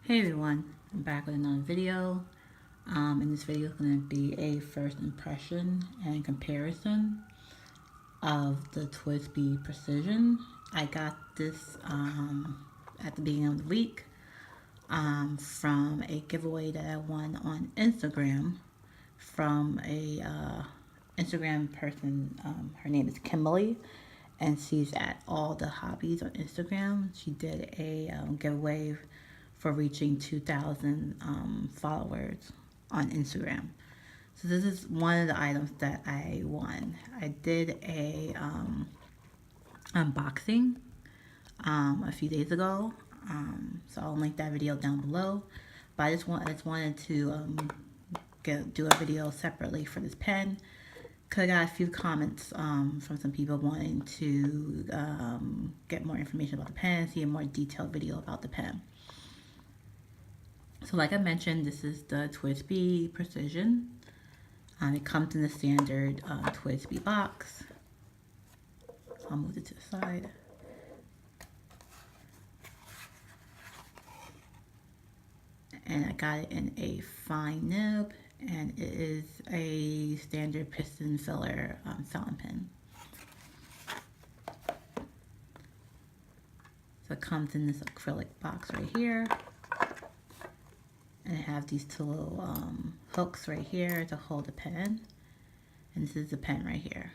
Hey everyone, I'm back with another video. In this video is going to be a first impression and comparison of the Twsbi Precision. I got this at the beginning of the week from a giveaway that I won on Instagram from a Instagram person. Her name is Kimberly, and she's at All the Hobbies on Instagram. She did a giveaway for reaching 2,000 followers on Instagram. So this is one of the items that I won. I did a unboxing a few days ago, so I'll link that video down below. But I just wanted to do a video separately for this pen, because I got a few comments from some people wanting to get more information about the pen, see a more detailed video about the pen. So like I mentioned, this is the Twsbi Precision. It comes in the standard Twsbi box. So I'll move it to the side. And I got it in a fine nib, and it is a standard piston filler fountain pen. So it comes in this acrylic box right here. And I have these two little hooks right here to hold the pen. And this is the pen right here.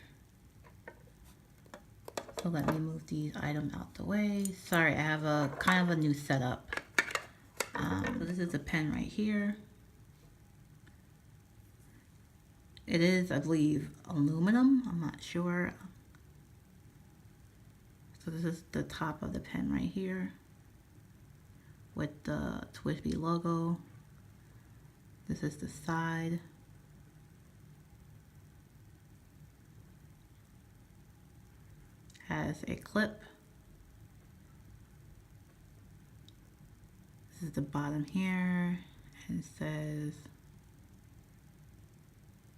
So let me move these items out the way. Sorry, I have a kind of a new setup. So this is the pen right here. It is, I believe, aluminum. I'm not sure. So this is the top of the pen right here with the Twsbi logo. This is the side. Has a clip. This is the bottom here, and it says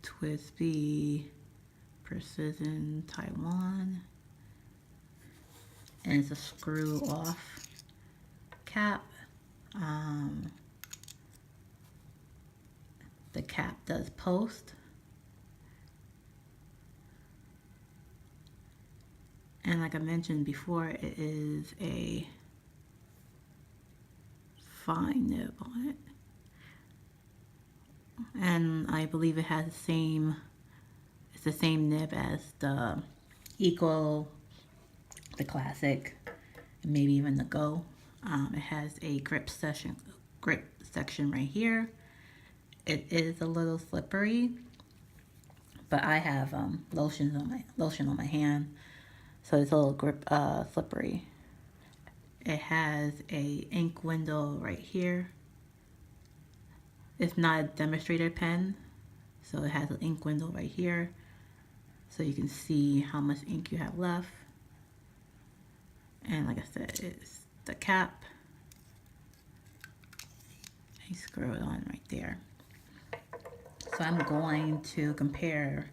Twsbi Precision Taiwan. And it's a screw off cap. The cap does post. And like I mentioned before, it is a fine nib on it. And I believe it has it's the same nib as the Equal, the Classic, and maybe even the Go. It has a grip section right here. It is a little slippery, but I have lotion on my hand, so it's a little slippery. It has a ink window right here. It's not a demonstrator pen, so it has an ink window right here, so you can see how much ink you have left. And like I said, it's the cap. You screw it on right there. So I'm going to compare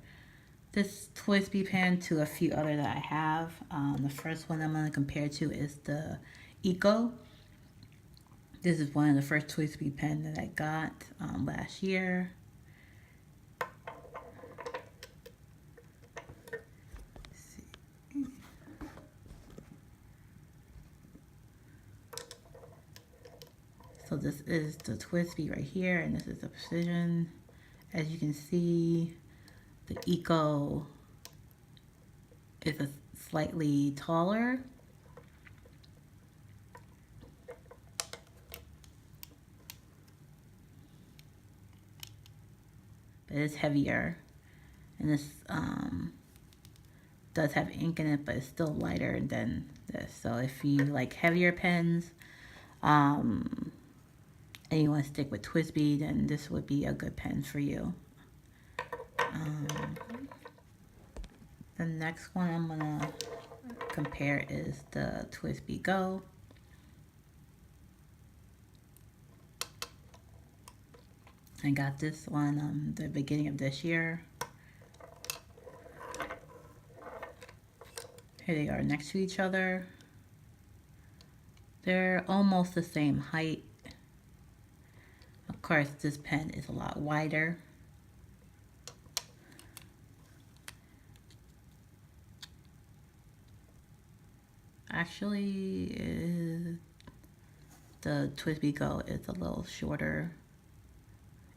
this Twsbi pen to a few other that I have. The first one I'm going to compare to is the Eco. This is one of the first Twsbi pen that I got last year. So this is the Twsbi right here, and this is the Precision. As you can see, the Eco is a slightly taller. But it's heavier. And this does have ink in it, but it's still lighter than this. So if you like heavier pens, and you want to stick with Twsbi, then this would be a good pen for you. The next one I'm gonna compare is the Twsbi Go. I got this one the beginning of this year. Here they are next to each other. They're almost the same height. Of course, this pen is a lot wider. Actually, the Twsbi Go is a little shorter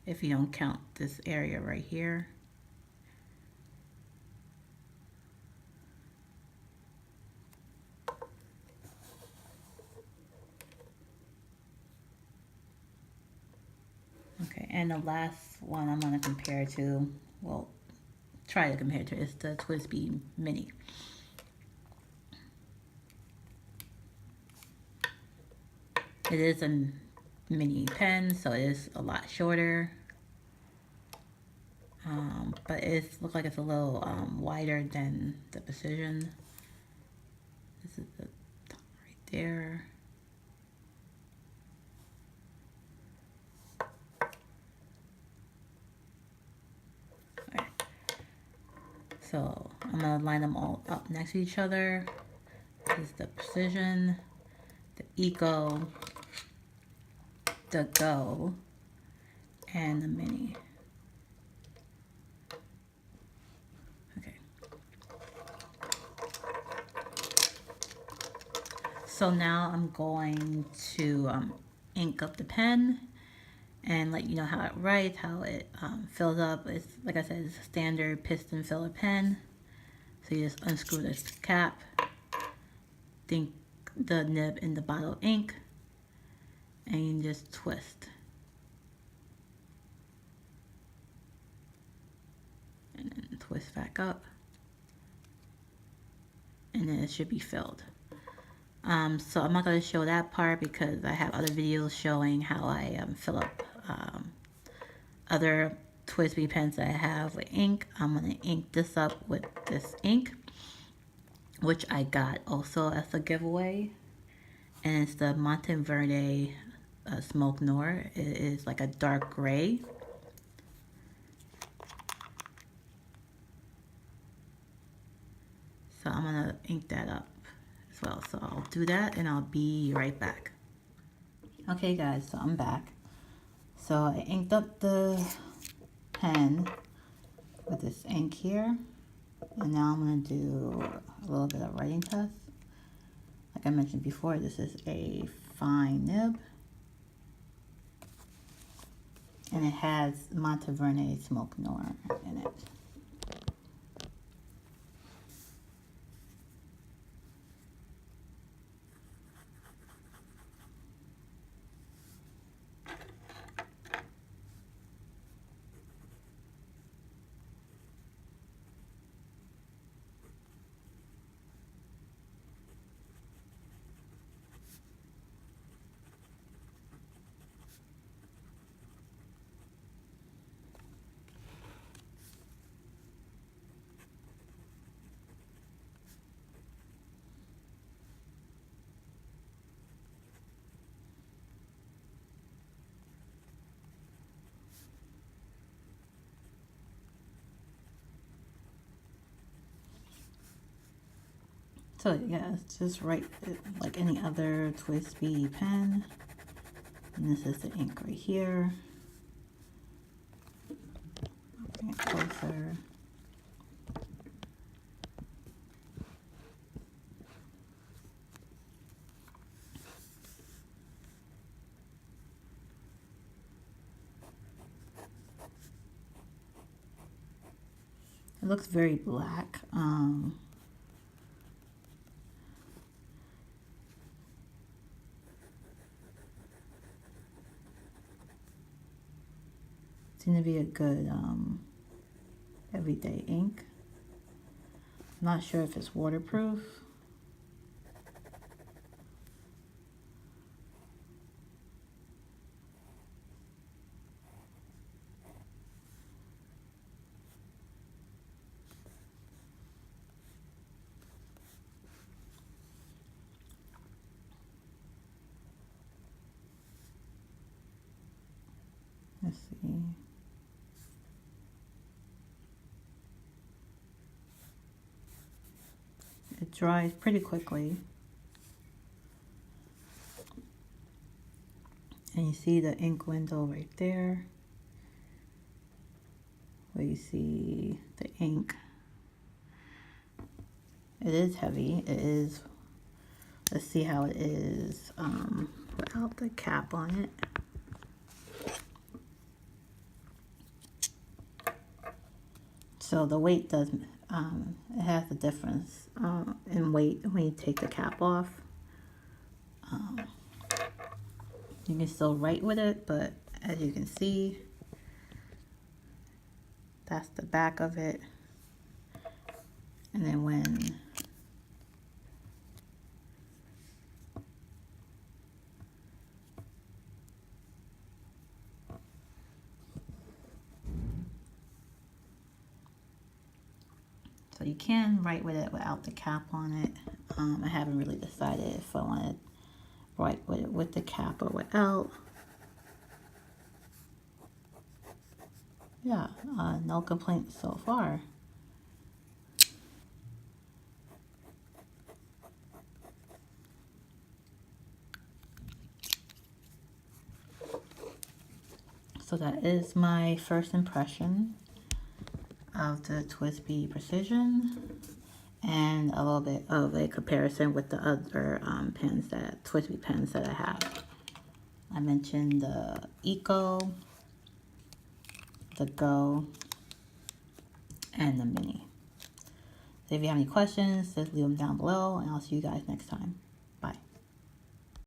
if you don't count this area right here. Okay, and the last one I'm going to compare to, well, try to compare to, is the Twsbi Mini. It is a mini pen, so it is a lot shorter. But it looks like it's a little wider than the Precision. This is the top right there. Okay. So I'm gonna line them all up next to each other. This is the Precision, the Eco, the Go, and the Mini. Okay. So now I'm going to ink up the pen and let you know how it writes, how it fills up. It's, like I said, it's a standard piston filler pen. So you just unscrew this cap, dink the nib in the bottle of ink, and you just twist. And then twist back up. And then it should be filled. So I'm not going to show that part because I have other videos showing how I fill up other Twsbi pens that I have with ink. I'm going to ink this up with this ink, which I got also as a giveaway. And it's the Monteverde Smoke Noir. It is like a dark gray. So I'm going to ink that up as well. So I'll do that and I'll be right back. Okay guys, so I'm back. So I inked up the pen with this ink here. And now I'm going to do a little bit of writing test. Like I mentioned before, this is a fine nib. And it has Monteverde Smoke Noir in it. So yeah, just write it like any other Twsbi pen. And this is the ink right here. Bring it closer. It looks very black. Seems to be a good everyday ink. I'm not sure if it's waterproof. Let's see. It dries pretty quickly. Can you see the ink window right there? Where you see the ink. It is heavy. It is, let's see how it is without the cap on it. So the weight does, it has a difference in weight when you take the cap off. You can still write with it, but as you can see, that's the back of it. And then when so you can write with it without the cap on it. I haven't really decided if I want to write with it with the cap or without. Yeah, no complaints so far. So that is my first impression of the Twsbi Precision, and a little bit of a comparison with the other pens, that Twsbi pens that I have. I mentioned the Eco, the Go, and the Mini. So if you have any questions, just leave them down below, and I'll see you guys next time.